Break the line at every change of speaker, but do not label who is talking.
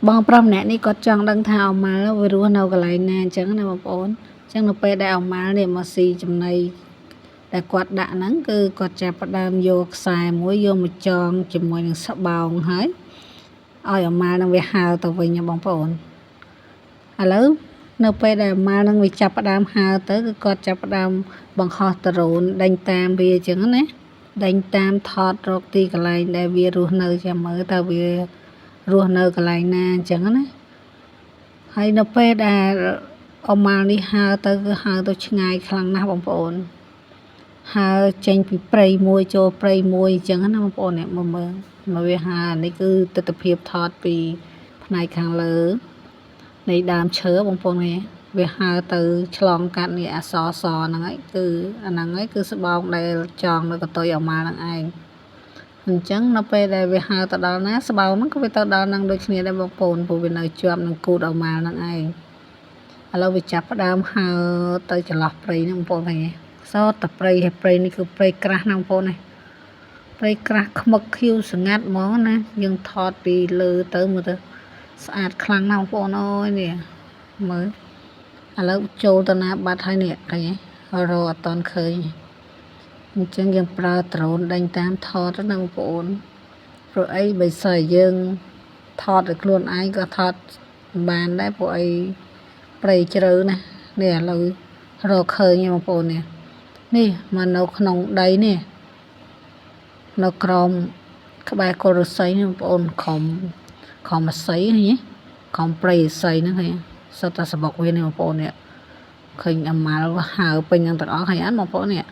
បងប្រុសម្នាក់នេះគាត់ចង់ដឹងថាអម៉ាល់វារស់នៅកន្លែងណាអញ្ចឹងណាបងប្អូនអញ្ចឹងនៅពេលដែលអម៉ាល់នេះមកស៊ីចំណីដែលគាត់ដាក់ហ្នឹងគឺគាត់ចាប់ផ្ដើមយកខ្សែមួយយកមកចងជាមួយនឹងស្បោងហើយឲ្យអម៉ាល់នឹងវាហើរទៅវិញណាបងប្អូនឥឡូវនៅពេលដែលអម៉ាល់នឹងវាចាប់ផ្ដើមហើរទៅគឺគាត់ចាប់ផ្ដើមបង្ហោះដ្រូនដេញតាមវាអញ្ចឹងណាដេញតាមថតរកទីកន្លែងដែលវារស់នៅចាំមើលតើវារស់នៅកន្លែងណាអញ្ចឹងណាហើយនៅពេលដែលអម៉ាល់នេះហើរទៅគឺហើរទៅឆ្ងាយខ្លាំងណាស់បងប្អូនហើរចេញពីព្រៃមួយចូលព្រៃមួយអញ្ចឹងណាបងប្អូនអ្នកមើលមកវាហើរនេះគឺទស្សនវិជ្ជាថតពីផ្នែកខាងលើនៃដើមឈើបងប្អូនវាហើរទៅឆ្លងកាត់នេះអក្សរសហ្នឹងហើយគឺអាហ្នឹងហើយគឺស្បោងដែលចងនៅកតុយអម៉ាល់ហ្នឹងឯងអញ្ចឹងនៅពេលដែលវាហើរទៅដល់ណាស្បោងហ្នឹងក៏វាទៅដល់ហ្នឹងដូចគ្នាដែរបងប្អូនព្រោះវានៅជាប់នឹងគូតអម៉ាល់ហ្នឹងឯងឥឡូវវាចាប់ផ្ដើមហើរទៅចន្លោះព្រៃហ្នឹងបងប្អូនឃើញទេសតតែព្រៃហើយព្រៃនេះគឺព្រៃក្រាស់ណាបងប្អូនព្រៃក្រាស់ខ្មឹកខៀវស្ងាត់ហ្មងណាយើងថតពីលើទៅមើលទៅស្អាតខ្លាំងណាស់បងប្អូនអើយនេះមើលឥឡូវចូលទៅណាបាត់ហើយនេះឃើញទេរកអត់តាន់ឃើញអញ្ចឹងយើងប្រើដ្រូនដេញតាមថតណាបងប្អូនព្រោះអីបើសិនយើងថតឲ្យខ្លួនឯងក៏ថតបានដែរព្រោះអីព្រៃជ្រៅណានេះឥឡូវរកឃើញបងប្អូននេះមកនៅក្នុងដីនេះនៅក្រោមក្បែរគល់ឫស្សីនេះបងប្អូនខំឫស្សីនេះខំព្រៃឫស្សីហ្នឹងឃើញសុទ្ធតែសបុកវានេះបងប្អូននេះឃើញអាម៉ាល់ហើរពេញហ្នឹងទាំងអស់ឃើញអត់បងប្អូននេះ